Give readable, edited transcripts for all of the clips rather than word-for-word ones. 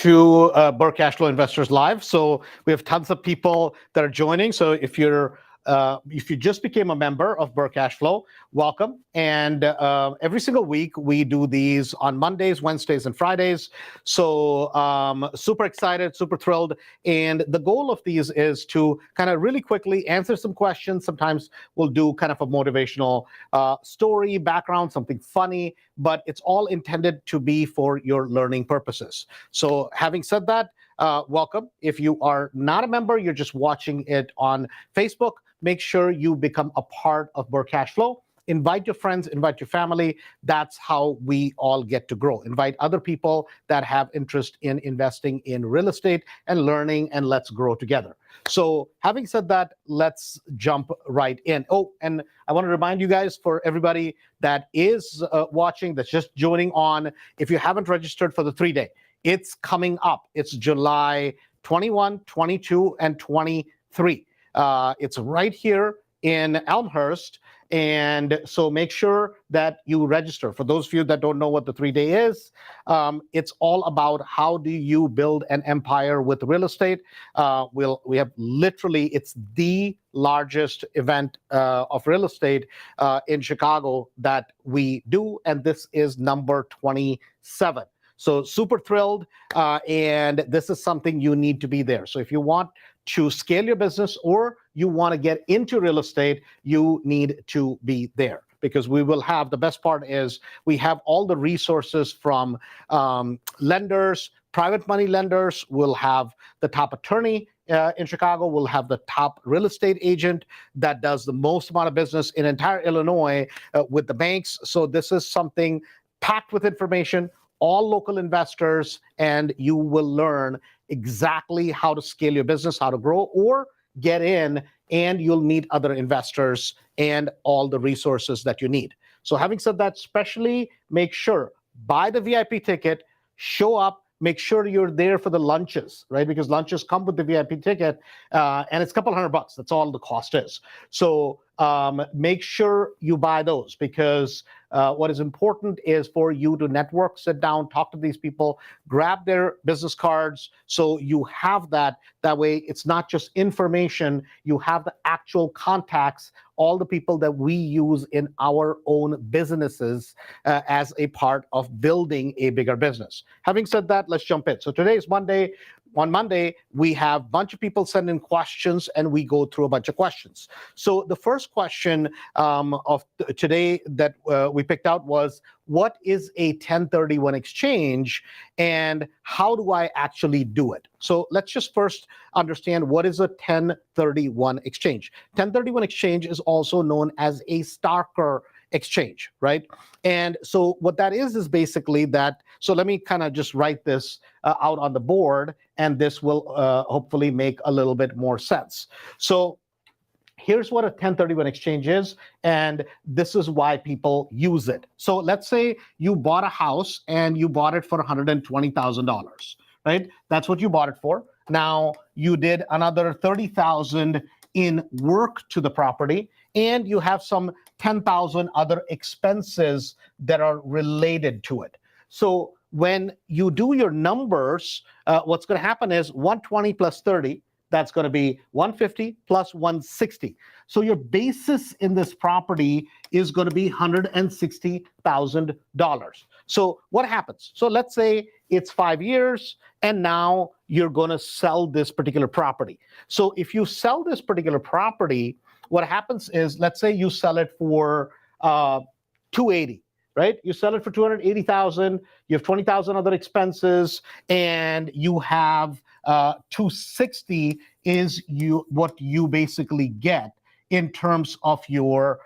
to Burr Cashflow Investors Live. So we have tons of people that are joining. So if you just became a member of Burr Cashflow, welcome. And every single week we do these on Mondays, Wednesdays, and Fridays. So super excited, super thrilled. And the goal of these is to kind of really quickly answer some questions. Sometimes we'll do kind of a motivational story, background, something funny, but it's all intended to be for your learning purposes. So having said that, welcome. If you are not a member, you're just watching it on Facebook, make sure you become a part of Burr Cashflow. Invite your friends, invite your family. That's how we all get to grow. Invite other people that have interest in investing in real estate and learning, and let's grow together. So having said that, let's jump right in. Oh, and I want to remind you guys, for everybody that is watching, that's just joining on, if you haven't registered for the 3-day, it's coming up. It's July 21, 22, and 23. It's right here in Elmhurst. And so make sure that you register. For those of you that don't know what the 3-day is, it's all about how do you build an empire with real estate. We have literally, it's the largest event of real estate in Chicago that we do. And this is number 27. So super thrilled. And this is something you need to be there. So if you want to scale your business or you want to get into real estate, you need to be there, because we will have, the best part is we have all the resources from lenders, private money lenders. We'll have the top attorney in Chicago. We'll have the top real estate agent that does the most amount of business in entire Illinois with the banks. So this is something packed with information, all local investors, and you will learn exactly how to scale your business, how to grow or get in, and you'll meet other investors and all the resources that you need. So having said that, especially make sure, buy the VIP ticket, show up, make sure you're there for the lunches, right? Because lunches come with the VIP ticket, and it's a couple $100. That's all the cost is. So make sure you buy those, because what is important is for you to network, sit down, talk to these people, grab their business cards, so you have that. That way, it's not just information, you have the actual contacts, all the people that we use in our own businesses as a part of building a bigger business. Having said that, let's jump in. So today is Monday. On Monday, we have a bunch of people send in questions, and we go through a bunch of questions. So the first question of today that we picked out was, what is a 1031 exchange and how do I actually do it? So let's just first understand, what is a 1031 exchange? 1031 exchange is also known as a Starker exchange, right? And so what that is basically that, so let me kind of just write this out on the board, and this will hopefully make a little bit more sense. So here's what a 1031 exchange is, and this is why people use it. So let's say you bought a house and you bought it for $120,000, right? That's what you bought it for. Now you did another $30,000 in work to the property, and you have some 10,000 other expenses that are related to it. So when you do your numbers, what's going to happen is 120 plus 30, that's going to be 150 plus 160. So your basis in this property is going to be $160,000. So what happens? So let's say it's 5 years, and now you're going to sell this particular property. So if you sell this particular property, what happens is, let's say you sell it for 280, right? You sell it for 280,000. You have 20,000 other expenses, and you have 260 is what you basically get in terms of your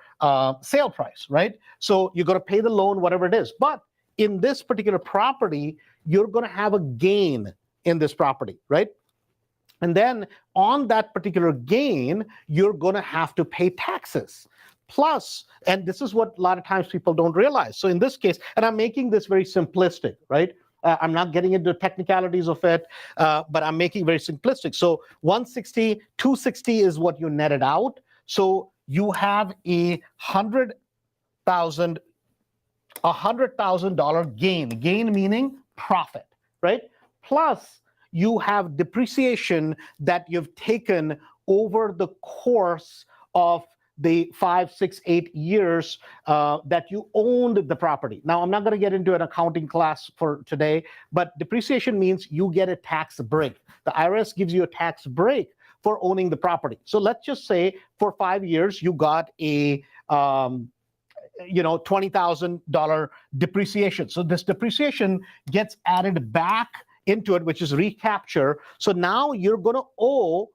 sale price, right? So you're going to pay the loan, whatever it is. But in this particular property, you're going to have a gain in this property, right? And then on that particular gain, you're going to have to pay taxes. Plus, and this is what a lot of times people don't realize. So in this case, and I'm making this very simplistic, right? I'm not getting into technicalities of it, but I'm making very simplistic. So 160, 260 is what you netted out. So you have a $100,000 gain. Gain meaning profit, right? plus you have depreciation that you've taken over the course of the 5, 6, 8 years that you owned the property. Now, I'm not going to get into an accounting class for today, but depreciation means you get a tax break. The IRS gives you a tax break for owning the property. So let's just say for 5 years you got a $20,000 depreciation. So this depreciation gets added back into it, which is recapture. So now you're going to owe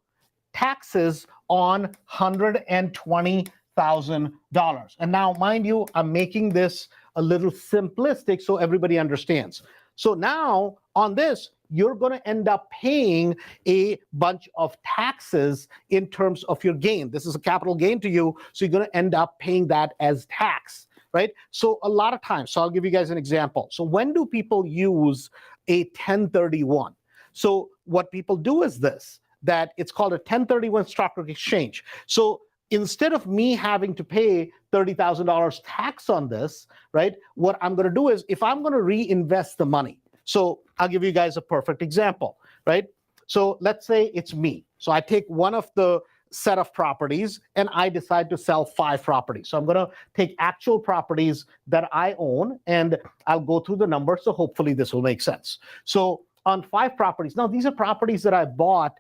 taxes on $120,000. And now, mind you, I'm making this a little simplistic so everybody understands. So now on this, you're going to end up paying a bunch of taxes in terms of your gain. This is a capital gain to you, so you're going to end up paying that as tax, right? So a lot of times, so I'll give you guys an example. So when do people use a 1031? So what people do is this, that it's called a 1031 stock exchange. So instead of me having to pay $30,000 tax on this, right, what I'm going to do is if I'm going to reinvest the money, so I'll give you guys a perfect example, right? So let's say it's me. So I take one of the set of properties and I decide to sell 5 properties. So I'm going to take actual properties that I own and I'll go through the numbers. So hopefully this will make sense. So on 5 properties, now these are properties that I bought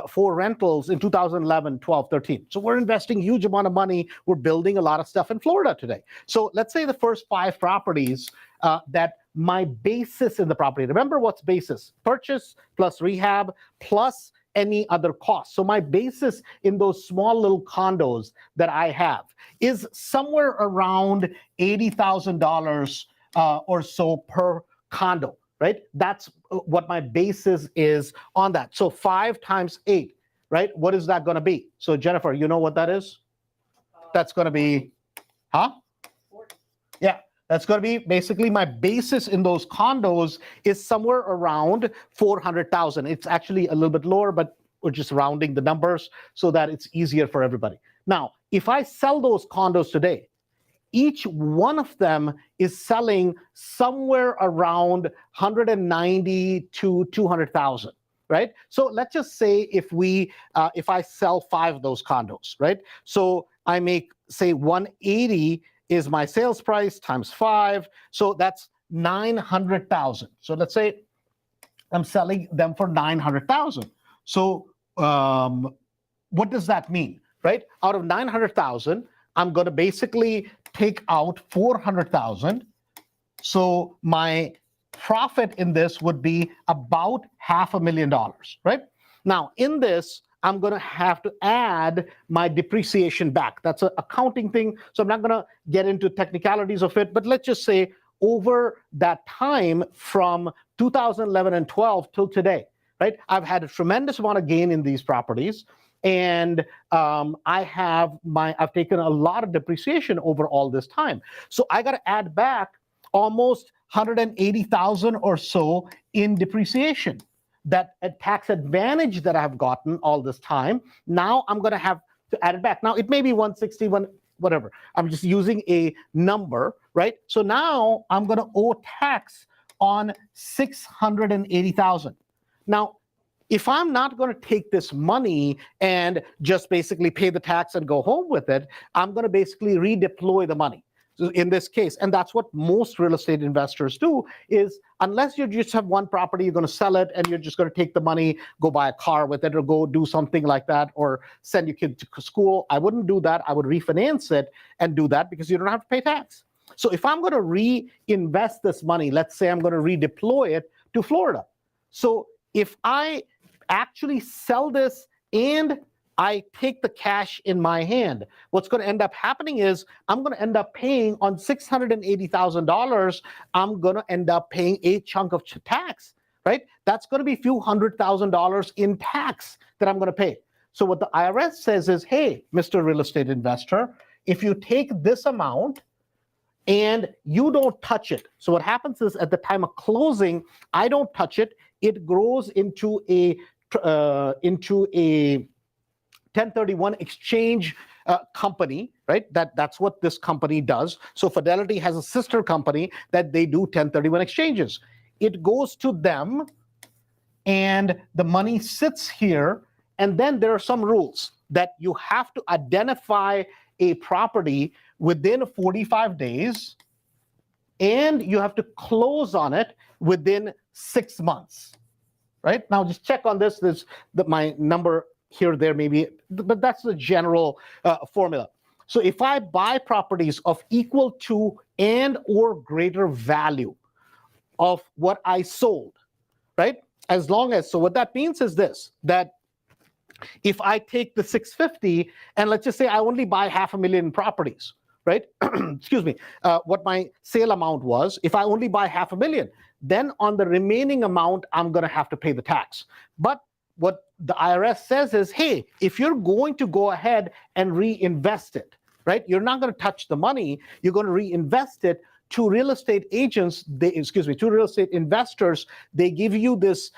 for rentals in 2011, 12, 13. So we're investing huge amount of money. We're building a lot of stuff in Florida today. So let's say the first 5 properties that my basis in the property, remember what's basis? Purchase plus rehab plus any other cost. So my basis in those small little condos that I have is somewhere around $80,000 or so per condo. Right? That's what my basis is on that. So 5 times 8, right? What is that going to be? So Jennifer, you know what that is? That's going to be, huh? 40. Yeah, that's going to be basically my basis in those condos is somewhere around 400,000. It's actually a little bit lower, but we're just rounding the numbers so that it's easier for everybody. Now, if I sell those condos today, each one of them is selling somewhere around 190 to 200,000, right? So let's just say if I sell 5 of those condos, right? So I make, say 180 is my sales price times 5. So that's 900,000. So let's say I'm selling them for 900,000. So what does that mean, right? Out of 900,000, I'm going to basically take out 400,000. So my profit in this would be about $500,000, right? Now in this, I'm going to have to add my depreciation back. That's an accounting thing. So I'm not going to get into technicalities of it, but let's just say over that time from 2011 and 12 till today, right? I've had a tremendous amount of gain in these properties. And I've taken a lot of depreciation over all this time. So I got to add back almost 180,000 or so in depreciation. That a tax advantage that I've gotten all this time, now I'm going to have to add it back. Now it may be 161, whatever. I'm just using a number, right? So now I'm going to owe tax on 680,000. Now, if I'm not going to take this money and just basically pay the tax and go home with it, I'm going to basically redeploy the money. So in this case, and that's what most real estate investors do, is unless you just have one property, you're going to sell it and you're just going to take the money, go buy a car with it or go do something like that or send your kid to school. I wouldn't do that. I would refinance it and do that because you don't have to pay tax. So if I'm going to reinvest this money, let's say I'm going to redeploy it to Florida. So if I actually sell this and I take the cash in my hand, what's going to end up happening is I'm going to end up paying on $680,000, I'm going to end up paying a chunk of tax, right? That's going to be a few $100,000 in tax that I'm going to pay. So what the IRS says is, hey, Mr. Real Estate Investor, if you take this amount and you don't touch it. So what happens is at the time of closing, I don't touch it. It grows into a 1031 exchange company, right? That's what this company does. So Fidelity has a sister company that they do 1031 exchanges. It goes to them and the money sits here. And then there are some rules that you have to identify a property within 45 days, and you have to close on it within 6 months. Right? Now, just check on this. My number here, there, maybe, but that's the general formula. So if I buy properties of equal to and or greater value of what I sold, right? As long as, so what that means is this, that if I take the 650 and let's just say I only buy 500,000 properties, right? Excuse me, what my sale amount was, if I only buy 500,000, then on the remaining amount, I'm going to have to pay the tax. But what the IRS says is, hey, if you're going to go ahead and reinvest it, right? You're not going to touch the money. You're going to reinvest it to real estate agents, to real estate investors. They give you this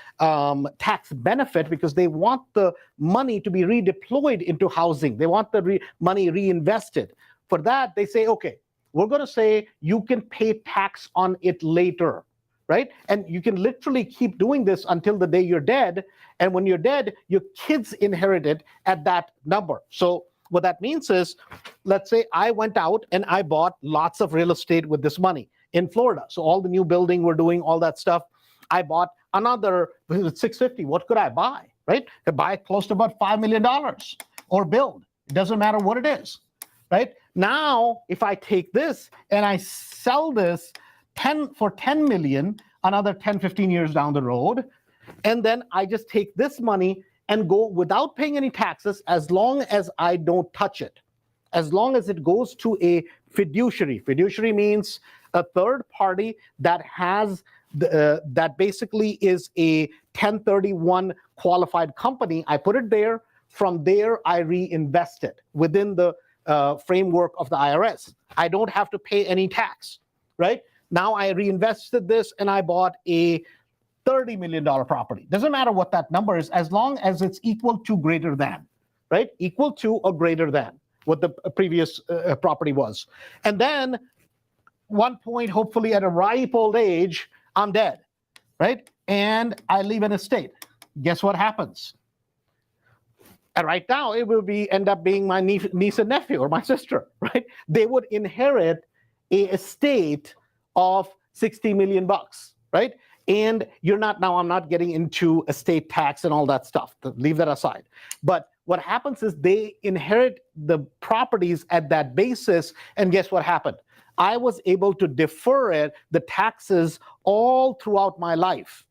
tax benefit because they want the money to be redeployed into housing. They want the money reinvested. For that, they say, okay, we're going to say you can pay tax on it later. Right? And you can literally keep doing this until the day you're dead. And when you're dead, your kids inherit it at that number. So what that means is, let's say I went out and I bought lots of real estate with this money in Florida. So all the new building we're doing, all that stuff. I bought another with 650. What could I buy? Right? I buy close to about $5 million or build. It doesn't matter what it is. Right? Now, if I take this and I sell this for 10 million, another 10, 15 years down the road, and then I just take this money and go without paying any taxes as long as I don't touch it, as long as it goes to a fiduciary. Fiduciary means a third party that has that basically is a 1031 qualified company. I put it there. From there, I reinvest it within the framework of the IRS. I don't have to pay any tax, right? Now I reinvested this and I bought a $30 million property. Doesn't matter what that number is, as long as it's equal to greater than, right? Equal to or greater than what the previous property was. And then one point, hopefully at a ripe old age, I'm dead, right? And I leave an estate. Guess what happens? And right now it will end up being my niece and nephew or my sister, right? They would inherit a estate of $60 million, right? And I'm not getting into estate tax and all that stuff. Leave that aside. But what happens is they inherit the properties at that basis. And guess what happened? I was able to defer the taxes all throughout my life.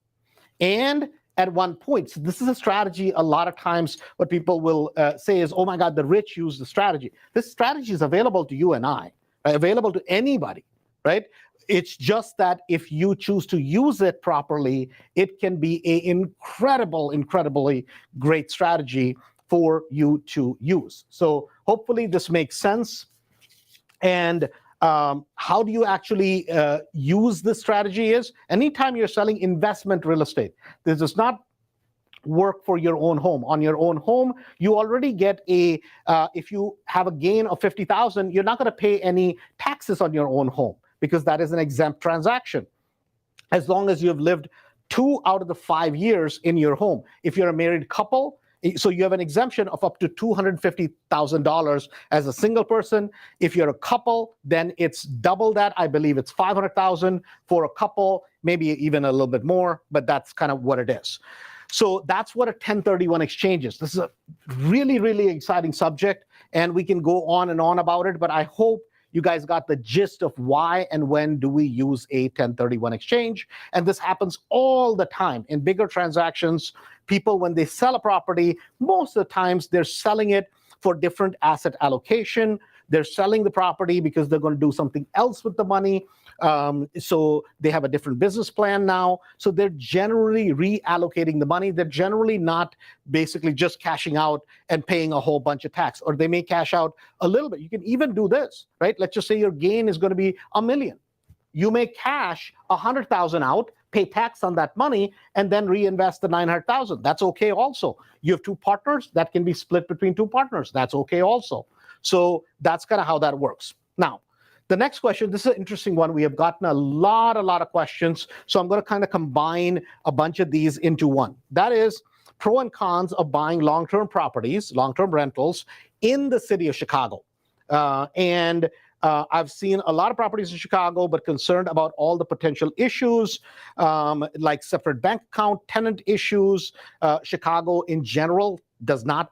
And at one point, so this is a strategy a lot of times what people will say is, oh my God, the rich use the strategy. This strategy is available to you and I, available to anybody, right? It's just that if you choose to use it properly, it can be an incredibly great strategy for you to use. So hopefully this makes sense. And how do you actually use this strategy is, anytime you're selling investment real estate, this does not work for your own home. On your own home, you already get if you have a gain of 50,000, you're not going to pay any taxes on your own home, because that is an exempt transaction, as long as you've lived 2 out of the 5 years in your home. If you're a married couple, so you have an exemption of up to $250,000 as a single person. If you're a couple, then it's double that. I believe it's $500,000 for a couple, maybe even a little bit more, but that's kind of what it is. So that's what a 1031 exchange is. This is a really exciting subject, and we can go on and on about it, but I hope you guys got the gist of why and when do we use a 1031 exchange. And this happens all the time in bigger transactions. People, when they sell a property, most of the times they're selling it for different asset allocation. They're selling the property because they're going to do something else with the money. So they have a different business plan now. So they're generally reallocating the money. They're generally not basically just cashing out and paying a whole bunch of tax, or they may cash out a little bit. You can even do this, right? Let's just say your gain is going to be $1 million. You may cash 100,000 out, pay tax on that money, and then reinvest the 900,000. That's okay also. You have 2 partners, that can be split between 2 partners. That's okay also. So that's kind of how that works. Now, The next question, this is an interesting one. We have gotten a lot of questions. So I'm going to kind of combine a bunch of these into one. That is pro and cons of buying long-term properties, long-term rentals in the city of Chicago. I've seen a lot of properties in Chicago, but concerned about all the potential issues, like separate bank account, tenant issues. Chicago in general does not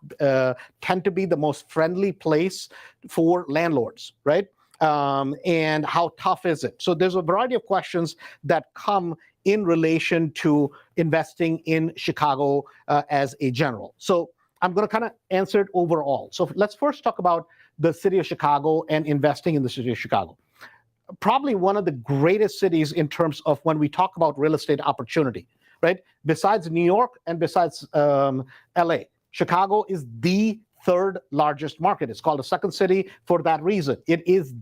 tend to be the most friendly place for landlords, right? And how tough is it? So there's a variety of questions that come in relation to investing in Chicago as a general. So I'm going to kind of answer it overall. So let's first talk about the city of Chicago and investing in the city of Chicago. Probably one of the greatest cities in terms of when we talk about real estate opportunity, right? Besides New York and besides LA, Chicago is the third largest market. It's called the second city for that reason. It is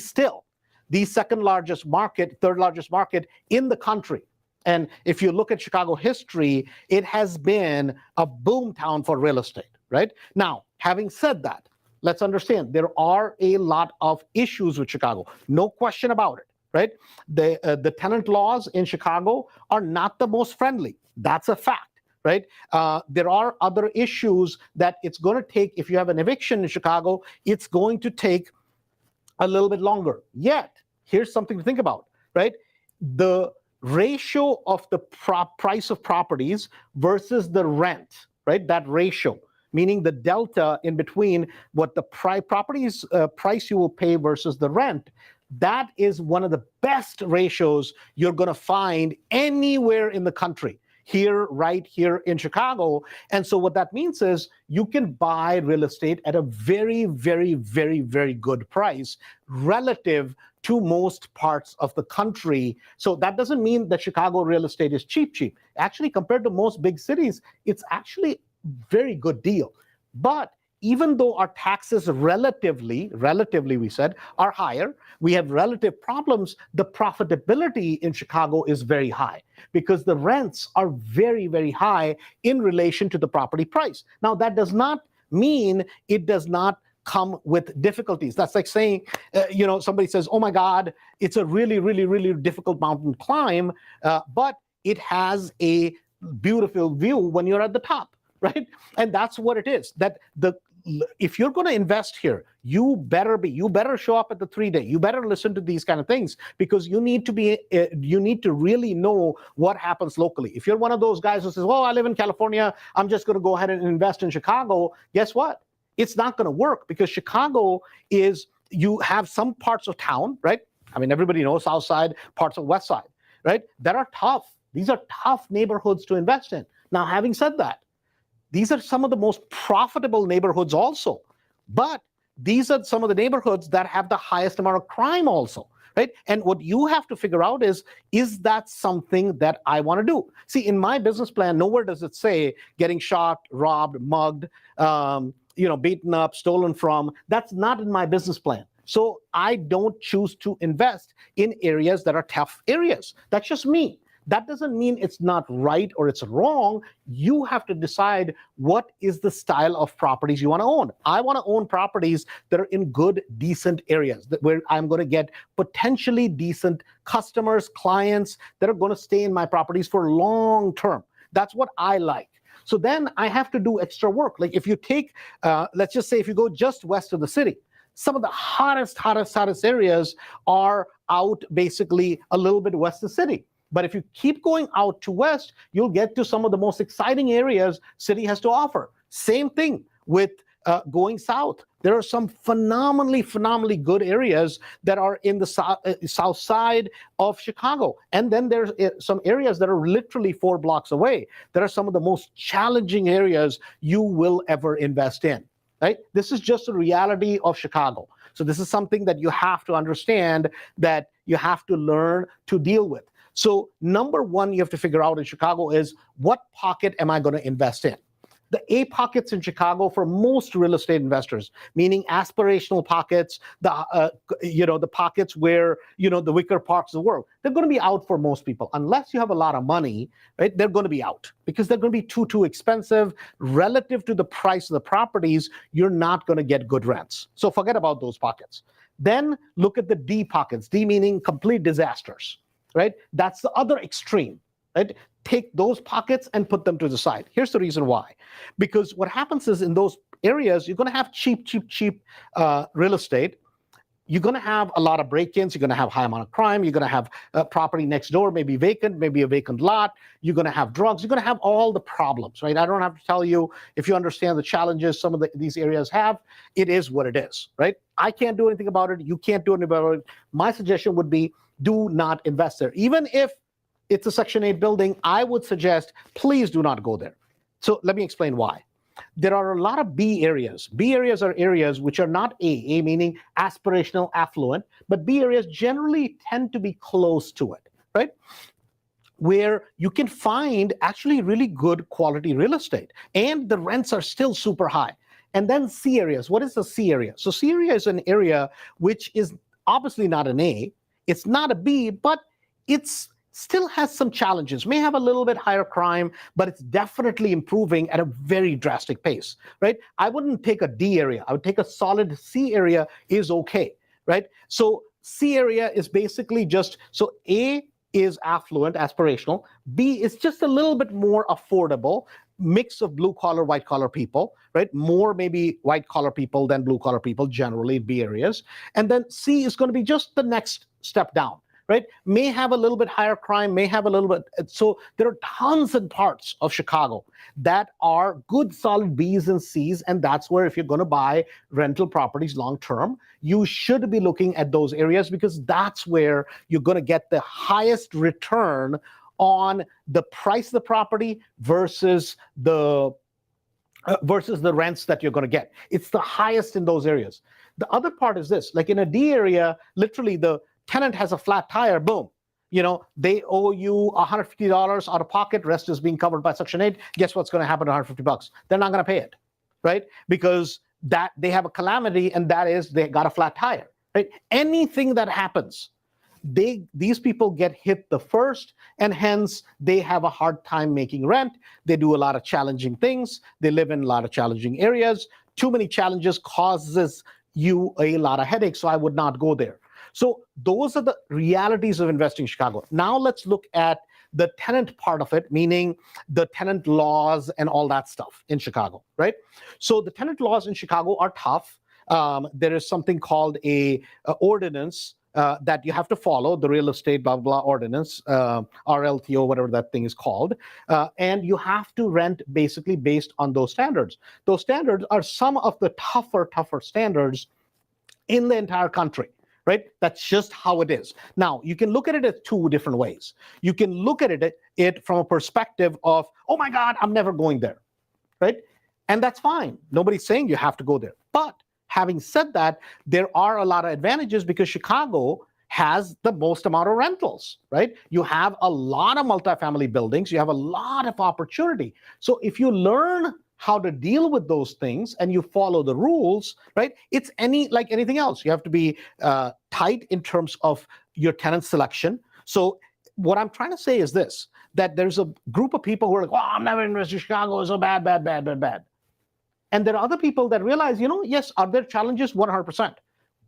still the second largest market, third largest market in the country. And if you look at Chicago history, it has been a boom town for real estate, right? Now, having said that, let's understand there are a lot of issues with Chicago. No question about it, right? The tenant laws in Chicago are not the most friendly. That's a fact, right? There are other issues that it's going to take. If you have an eviction in Chicago, it's going to take a little bit longer. Yet, here's something to think about, right? The ratio of the price of properties versus the rent, right? That ratio, meaning the delta in between what the property's price you will pay versus the rent, that is one of the best ratios you're going to find anywhere in the country. Right here in Chicago. And so what that means is you can buy real estate at a very, very, very, very good price relative to most parts of the country. So that doesn't mean that Chicago real estate is cheap. Actually, compared to most big cities, it's actually a very good deal. But even though our taxes relatively we said, are higher, we have relative problems, the profitability in Chicago is very high because the rents are very, very high in relation to the property price. Now, that does not mean it does not come with difficulties. That's like saying, somebody says, oh my God, it's a really, really, really difficult mountain climb, but it has a beautiful view when you're at the top, right? And that's what it is. If you're going to invest here, you better show up at the 3-day. You better listen to these kind of things because you need to really know what happens locally. If you're one of those guys who says, "Oh, I live in California, I'm just going to go ahead and invest in Chicago," guess what? It's not going to work because Chicago you have some parts of town, right? I mean, everybody knows South Side, parts of West Side, right? That are tough. These are tough neighborhoods to invest in. Now, having said that, these are some of the most profitable neighborhoods also. But these are some of the neighborhoods that have the highest amount of crime also, right? And what you have to figure out is that something that I want to do? See, in my business plan, nowhere does it say getting shot, robbed, mugged, beaten up, stolen from. That's not in my business plan. So I don't choose to invest in areas that are tough areas. That's just me. That doesn't mean it's not right or it's wrong. You have to decide what is the style of properties you want to own. I want to own properties that are in good, decent areas where I'm going to get potentially decent customers, clients that are going to stay in my properties for long term. That's what I like. So then I have to do extra work. Like if you take, let's just say if you go just west of the city, some of the hottest areas are out basically a little bit west of the city. But if you keep going out to west, you'll get to some of the most exciting areas city has to offer. Same thing with going south. There are some phenomenally good areas that are in the south side of Chicago. And then there's some areas that are literally 4 blocks away that are some of the most challenging areas you will ever invest in, right? This is just a reality of Chicago. So this is something that you have to understand, that you have to learn to deal with. So number one, you have to figure out in Chicago is what pocket am I going to invest in? The A pockets in Chicago for most real estate investors, meaning aspirational pockets, the pockets where, the Wicker Parks of the world, they're going to be out for most people. Unless you have a lot of money, right? They're going to be out because they're going to be too expensive relative to the price of the properties. You're not going to get good rents. So forget about those pockets. Then look at the D pockets, D meaning complete disasters, right? That's the other extreme, right? Take those pockets and put them to the side. Here's the reason why. Because what happens is in those areas, you're going to have cheap real estate. You're going to have a lot of break-ins. You're going to have high amount of crime. You're going to have property next door, maybe vacant, maybe a vacant lot. You're going to have drugs. You're going to have all the problems, right? I don't have to tell you, if you understand the challenges some of these areas have, it is what it is, right? I can't do anything about it. You can't do anything about it. My suggestion would be do not invest there. Even if it's a Section 8 building, I would suggest please do not go there. So let me explain why. There are a lot of B areas. B areas are areas which are not A meaning aspirational, affluent, but B areas generally tend to be close to it, right? Where you can find actually really good quality real estate and the rents are still super high. And then C areas. What is the C area? So C area is an area which is obviously not an A, it's not a B, but it's still has some challenges, may have a little bit higher crime, but it's definitely improving at a very drastic pace, right? I wouldn't take a D area. I would take a solid C area is okay, right? So C area is basically just, so A is affluent, aspirational. B is just a little bit more affordable, mix of blue collar, white collar people, right? More maybe white collar people than blue collar people generally in B areas. And then C is going to be just the next step down, right? May have a little bit higher crime, may have a little bit. So there are tons and parts of Chicago that are good, solid Bs and Cs. And that's where if you're going to buy rental properties long term, you should be looking at those areas because that's where you're going to get the highest return on the price of the property versus the rents that you're going to get. It's the highest in those areas. The other part is this, like in a D area, literally the tenant has a flat tire, boom. You know, they owe you $150 out of pocket, rest is being covered by Section 8. Guess what's going to happen to $150? They're not going to pay it, right? Because that they have a calamity and that is they got a flat tire, right? Anything that happens, these people get hit the first and hence they have a hard time making rent. They do a lot of challenging things. They live in a lot of challenging areas. Too many challenges causes you a lot of headaches, so I would not go there. So those are the realities of investing in Chicago. Now let's look at the tenant part of it, meaning the tenant laws and all that stuff in Chicago, right? So the tenant laws in Chicago are tough. There is something called a ordinance that you have to follow, the real estate blah, blah, ordinance, RLTO, whatever that thing is called. And you have to rent basically based on those standards. Those standards are some of the tougher standards in the entire country. Right? That's just how it is. Now, you can look at it two different ways. You can look at it from a perspective of, oh my God, I'm never going there, right? And that's fine. Nobody's saying you have to go there. But having said that, there are a lot of advantages because Chicago has the most amount of rentals, right? You have a lot of multifamily buildings. You have a lot of opportunity. So if you learn how to deal with those things and you follow the rules, right? It's like anything else. You have to be tight in terms of your tenant selection. So what I'm trying to say is this, that there's a group of people who are like, oh, I'm never investing in Chicago, it's so bad. And there are other people that realize, yes, are there challenges? 100%.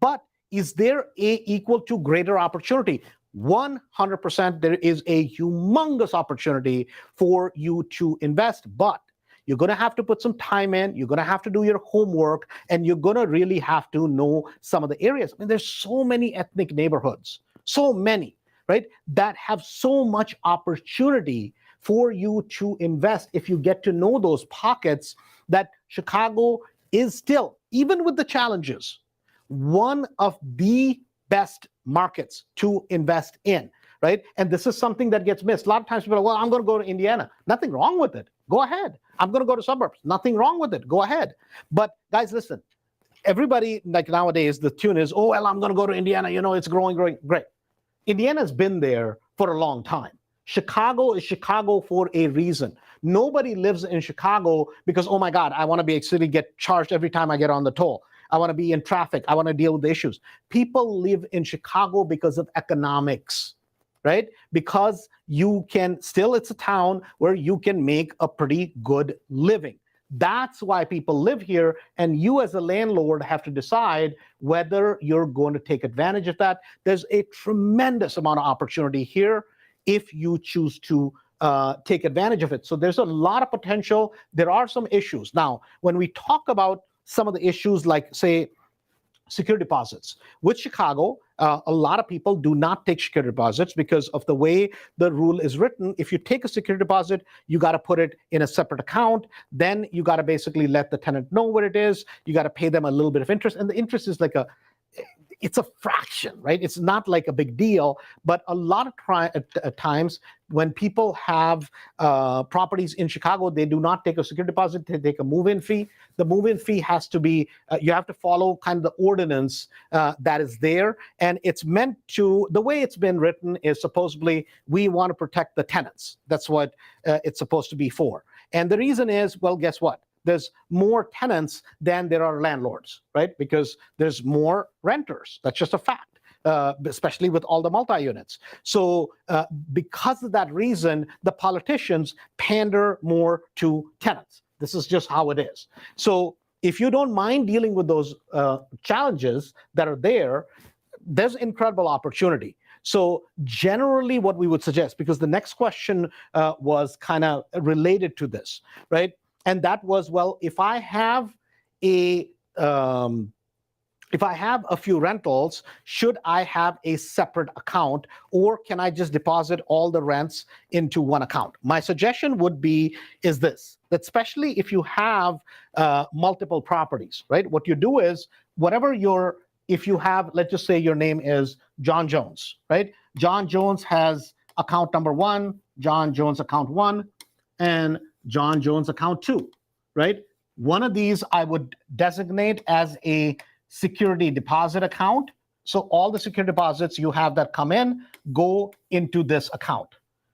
But is there a equal to greater opportunity? 100%, there is a humongous opportunity for you to invest, but you're going to have to put some time in, you're going to have to do your homework, and you're going to really have to know some of the areas. I mean, there's so many ethnic neighborhoods, so many, right, that have so much opportunity for you to invest if you get to know those pockets, that Chicago is still, even with the challenges, one of the best markets to invest in, right? And this is something that gets missed. A lot of times people are, well, I'm going to go to Indiana. Nothing wrong with it. Go ahead. I'm going to go to suburbs. Nothing wrong with it. Go ahead. But guys, listen, everybody, like nowadays, the tune is, oh, well, I'm going to go to Indiana. It's growing. Great. Indiana's been there for a long time. Chicago is Chicago for a reason. Nobody lives in Chicago because, oh my God, I want to be a city, get charged every time I get on the toll. I want to be in traffic. I want to deal with the issues. People live in Chicago because of economics, right? Because you can still, it's a town where you can make a pretty good living. That's why people live here, and you as a landlord have to decide whether you're going to take advantage of that. There's a tremendous amount of opportunity here if you choose to take advantage of it. So there's a lot of potential. There are some issues. Now, when we talk about some of the issues like, say, security deposits. With Chicago, a lot of people do not take security deposits because of the way the rule is written. If you take a security deposit, you got to put it in a separate account. Then you got to basically let the tenant know where it is. You got to pay them a little bit of interest. And the interest is like it's a fraction, right? It's not like a big deal, but a lot of times when people have properties in Chicago, they do not take a security deposit, they take a move-in fee. The move-in fee has to be, you have to follow kind of the ordinance that is there. And it's meant to, the way it's been written is supposedly we want to protect the tenants. That's what it's supposed to be for. And the reason is, well, guess what? There's more tenants than there are landlords, right? Because there's more renters. That's just a fact, especially with all the multi-units. So because of that reason, the politicians pander more to tenants. This is just how it is. So if you don't mind dealing with those challenges that are there, there's incredible opportunity. So generally what we would suggest, because the next question was kind of related to this, right? And that was, well, if I have a few rentals, should I have a separate account, or can I just deposit all the rents into one account? My suggestion would be is this, that especially if you have multiple properties, right? What you do is if you have, let's just say your name is John Jones, right? John Jones has account number 1, John Jones account 1, and John Jones account 2, right? One of these I would designate as a security deposit account. So all the security deposits you have that come in go into this account.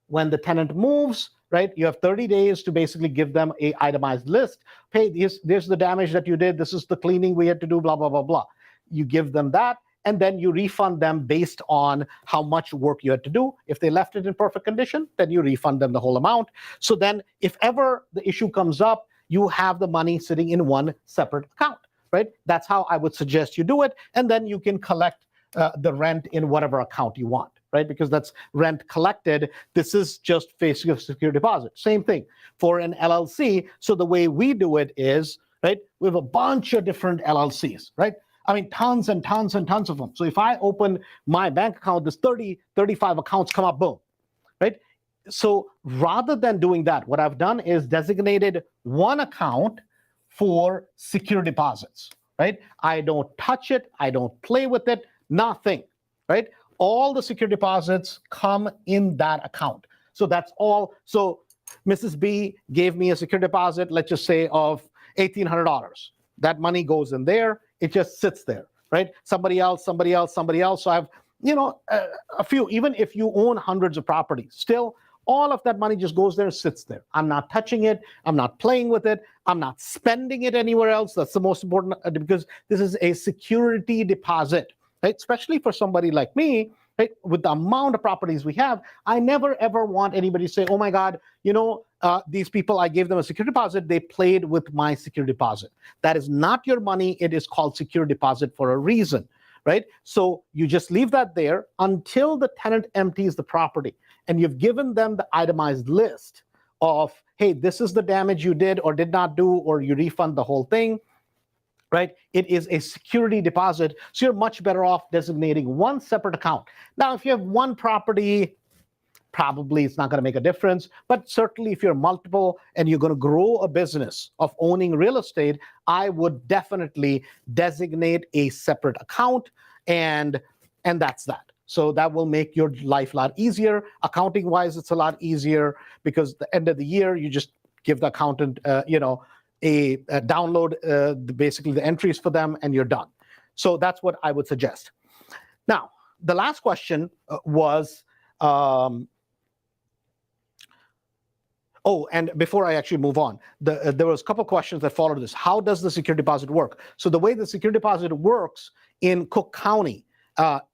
When the tenant moves, right, you have 30 days to basically give them a itemized list. Hey, there's the damage that you did. This is the cleaning we had to do, blah, blah, blah, blah. You give them that, and then you refund them based on how much work you had to do. If they left it in perfect condition, then you refund them the whole amount. So then if ever the issue comes up, you have the money sitting in one separate account, right? That's how I would suggest you do it. And then you can collect the rent in whatever account you want, right? Because that's rent collected. This is just facing a security deposit. Same thing for an LLC. So the way we do it is, right, we have a bunch of different LLCs, right? I mean, tons and tons and tons of them. So if I open my bank account, there's 30, 35 accounts come up, boom, right? So rather than doing that, what I've done is designated one account for security deposits, right? I don't touch it. I don't play with it, nothing, right? All the security deposits come in that account. So that's all. So Mrs. B gave me a security deposit, let's just say of $1,800. That money goes in there. It just sits there, right? Somebody else. So I have, a few, even if you own hundreds of properties, still all of that money just goes there and sits there. I'm not touching it. I'm not playing with it. I'm not spending it anywhere else. That's the most important, because this is a security deposit, right? Especially for somebody like me, right? With the amount of properties we have, I never ever want anybody to say, oh my God, these people, I gave them a security deposit, they played with my security deposit. That is not your money. It is called security deposit for a reason, right? So you just leave that there until the tenant empties the property, and you've given them the itemized list of, hey, this is the damage you did or did not do, or you refund the whole thing, right? It is a security deposit. So you're much better off designating one separate account. Now, if you have one property, probably it's not going to make a difference. But certainly if you're multiple and you're going to grow a business of owning real estate, I would definitely designate a separate account, and that's that. So that will make your life a lot easier. Accounting wise, it's a lot easier, because at the end of the year, you just give the accountant, a download basically the entries for them, and you're done. So that's what I would suggest. Now, the last question was, and before I actually move on, there was a couple questions that followed this. How does the security deposit work? So the way the security deposit works in Cook County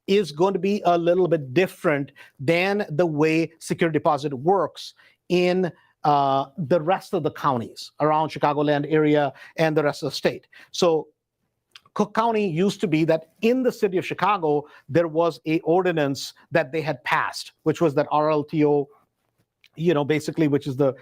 is going to be a little bit different than the way security deposit works in the rest of the counties around Chicagoland area and the rest of the state. So Cook County used to be that in the city of Chicago, there was a ordinance that they had passed, which was that RLTO, basically, which is the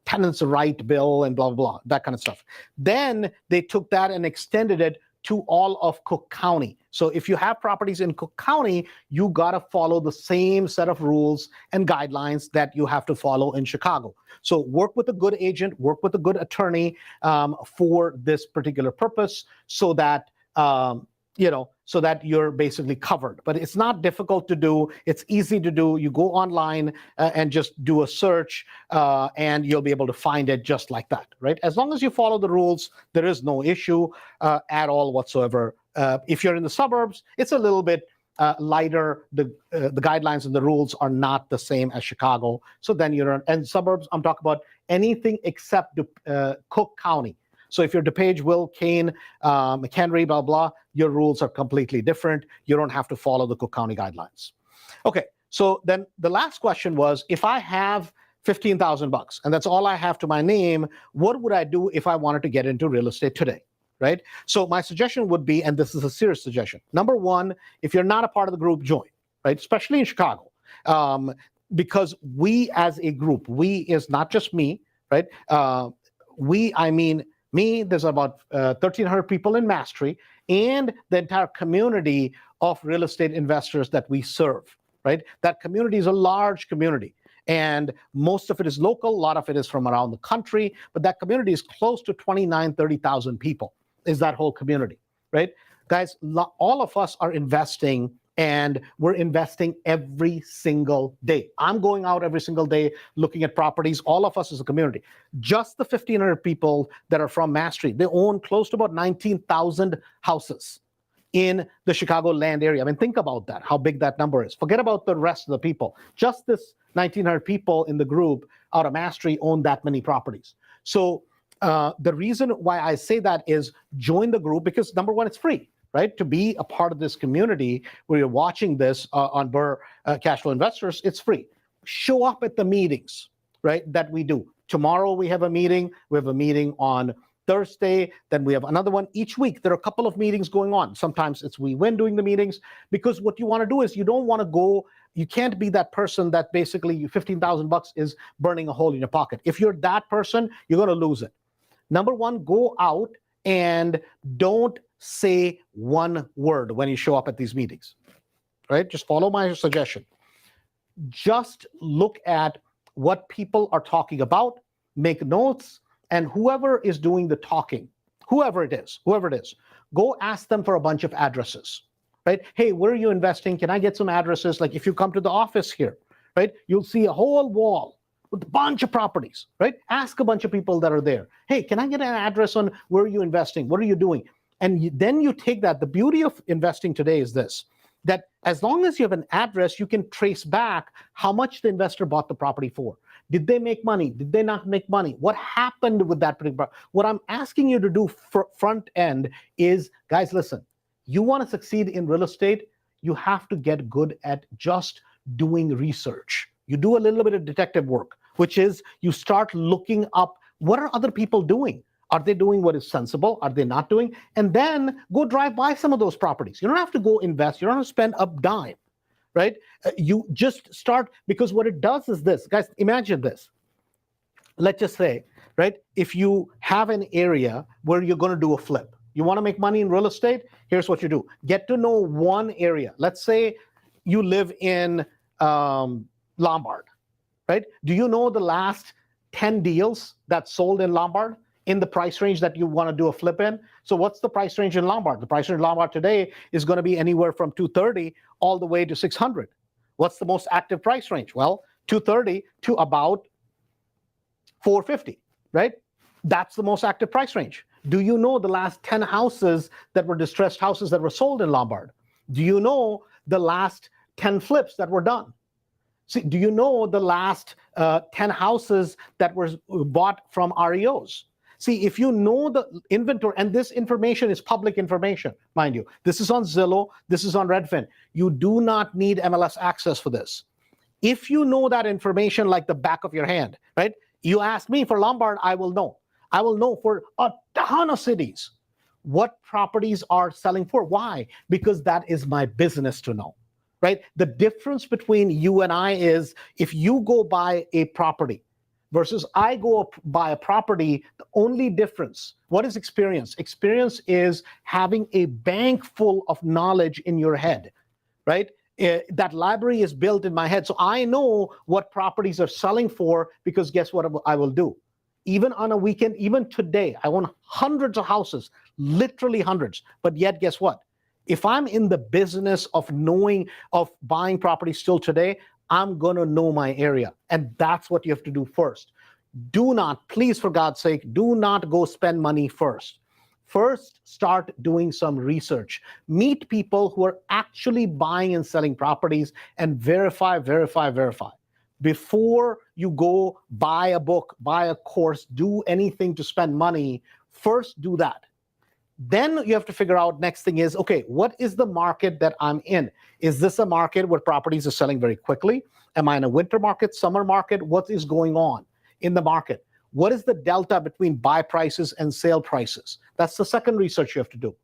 tenants' right bill and blah, blah, blah, that kind of stuff. Then they took that and extended it to all of Cook County. So if you have properties in Cook County, you got to follow the same set of rules and guidelines that you have to follow in Chicago. So work with a good agent, work with a good attorney for this particular purpose, so that so that you're basically covered. But it's not difficult to do. It's easy to do. You go online and just do a search, and you'll be able to find it just like that, right? As long as you follow the rules, there is no issue at all whatsoever. If you're in the suburbs, it's a little bit lighter. The guidelines and the rules are not the same as Chicago. So then and suburbs, I'm talking about anything except Cook County. So if you're DuPage, Will, Kane, McHenry, blah, blah, your rules are completely different. You don't have to follow the Cook County guidelines. Okay, so then the last question was, if I have $15,000 and that's all I have to my name, what would I do if I wanted to get into real estate today, right? So my suggestion would be, and this is a serious suggestion, number one, if you're not a part of the group, join, right? Especially in Chicago, because we as a group, we is not just me, right? I mean me, there's about 1,300 people in Mastery, and the entire community of real estate investors that we serve, right? That community is a large community, and most of it is local. A lot of it is from around the country, but that community is close to 29,000, 30,000 people, is that whole community, right? Guys, all of us are investing, and we're investing every single day. I'm going out every single day looking at properties. All of us as a community. Just the 1,500 people that are from Mastery, they own close to about 19,000 houses in the Chicago land area. I mean, think about that, how big that number is. Forget about the rest of the people. Just this 1,900 people in the group out of Mastery own that many properties. So the reason why I say that is join the group, because number one, it's free. Right? To be a part of this community where you're watching this on Burr Cashflow Investors, it's free. Show up at the meetings, right, that we do. Tomorrow we have a meeting. We have a meeting on Thursday. Then we have another one each week. There are a couple of meetings going on. Sometimes it's we win doing the meetings, because what you want to do is you don't want to go, you can't be that person that basically $15,000 is burning a hole in your pocket. If you're that person, you're going to lose it. Number one, go out and don't say one word when you show up at these meetings, right? Just follow my suggestion. Just look at what people are talking about, make notes, and whoever is doing the talking, whoever it is, go ask them for a bunch of addresses, right? Hey, where are you investing? Can I get some addresses? Like if you come to the office here, right, you'll see a whole wall with a bunch of properties, right? Ask a bunch of people that are there. Hey, can I get an address on where are you investing? What are you doing? And then you take that. The beauty of investing today is this, that as long as you have an address, you can trace back how much the investor bought the property for. Did they make money? Did they not make money? What happened with that particular property? What I'm asking you to do front end is, guys, listen, you want to succeed in real estate, you have to get good at just doing research. You do a little bit of detective work, which is you start looking up, what are other people doing? Are they doing what is sensible? Are they not doing? And then go drive by some of those properties. You don't have to go invest. You don't have to spend a dime, right? You just start, because what it does is this. Guys, imagine this. Let's just say, right, if you have an area where you're going to do a flip, you want to make money in real estate, here's what you do. Get to know one area. Let's say you live in Lombard, right? Do you know the last 10 deals that sold in Lombard? In the price range that you want to do a flip in. So what's the price range in Lombard? The price range in Lombard today is going to be anywhere from 230 all the way to 600. What's the most active price range? Well, 230 to about 450, right? That's the most active price range. Do you know the last 10 houses that were distressed houses that were sold in Lombard? Do you know the last 10 flips that were done? See, do you know the last 10 houses that were bought from REOs? See, if you know the inventory, and this information is public information, mind you. This is on Zillow. This is on Redfin. You do not need MLS access for this. If you know that information like the back of your hand, right? You ask me for Lombard, I will know. I will know for a ton of cities what properties are selling for. Why? Because that is my business to know, right? The difference between you and I is if you go buy a property versus I go buy a property, the only difference, what is experience? Experience is having a bank full of knowledge in your head, right? That library is built in my head. So I know what properties are selling for because guess what I will do? Even on a weekend, even today, I own hundreds of houses, literally hundreds. But yet, guess what? If I'm in the business of knowing, of buying property still today, I'm going to know my area. And that's what you have to do first. Do not, please, for God's sake, do not go spend money first. First, start doing some research. Meet people who are actually buying and selling properties and verify. Before you go buy a book, buy a course, do anything to spend money, first do that. Then you have to figure out, next thing is, okay, what is the market that I'm in? Is this a market where properties are selling very quickly? Am I in a winter market, summer market? What is going on in the market? What is the delta between buy prices and sale prices? That's the second research you have to do.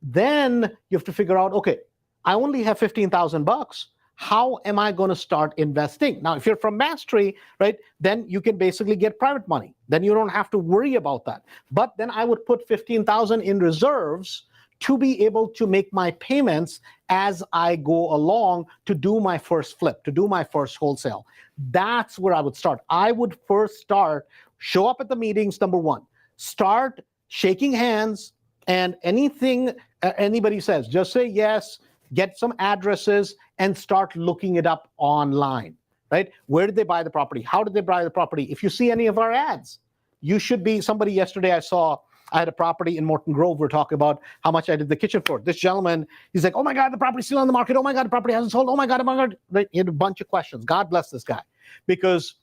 Then you have to figure out, okay, I only have $15,000. How am I going to start investing? Now, if you're from Mastery, right, then you can basically get private money. Then you don't have to worry about that. But then I would put 15,000 in reserves to be able to make my payments as I go along to do my first flip, to do my first wholesale. That's where I would start. I would first start, show up at the meetings, number one. Start shaking hands, and anything anybody says, just say yes, get some addresses, and start looking it up online, right? Where did they buy the property? How did they buy the property? If you see any of our ads, you should be, somebody yesterday I had a property in Morton Grove. We're talking about how much I did the kitchen for. This gentleman, he's like, oh my God, the property's still on the market. Oh my God, the property hasn't sold. Oh my God. Right? He had a bunch of questions. God bless this guy. Because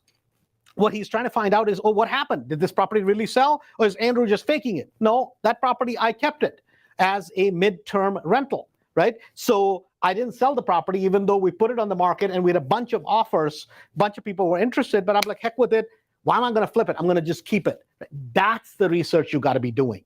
what he's trying to find out is, oh, what happened? Did this property really sell? Or is Andrew just faking it? No, that property, I kept it as a midterm rental, right? So I didn't sell the property, even though we put it on the market and we had a bunch of offers, a bunch of people were interested, but I'm like, heck with it. Why am I going to flip it? I'm going to just keep it. That's the research you got to be doing.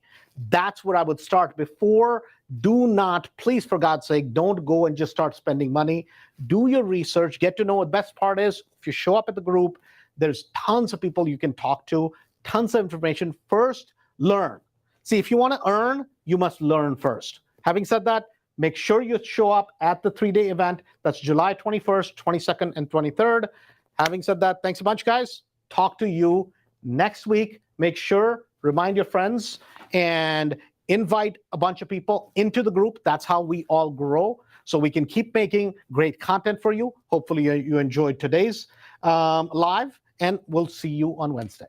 That's where I would start. Before, do not, please, for God's sake, don't go and just start spending money. Do your research. Get to know what the best part is. If you show up at the group, there's tons of people you can talk to, tons of information. First, learn. See, if you want to earn, you must learn first. Having said that, make sure you show up at the 3-day event. That's July 21st, 22nd, and 23rd. Having said that, thanks a bunch, guys. Talk to you next week. Make sure, remind your friends, and invite a bunch of people into the group. That's how we all grow, so we can keep making great content for you. Hopefully you enjoyed today's live, and we'll see you on Wednesday.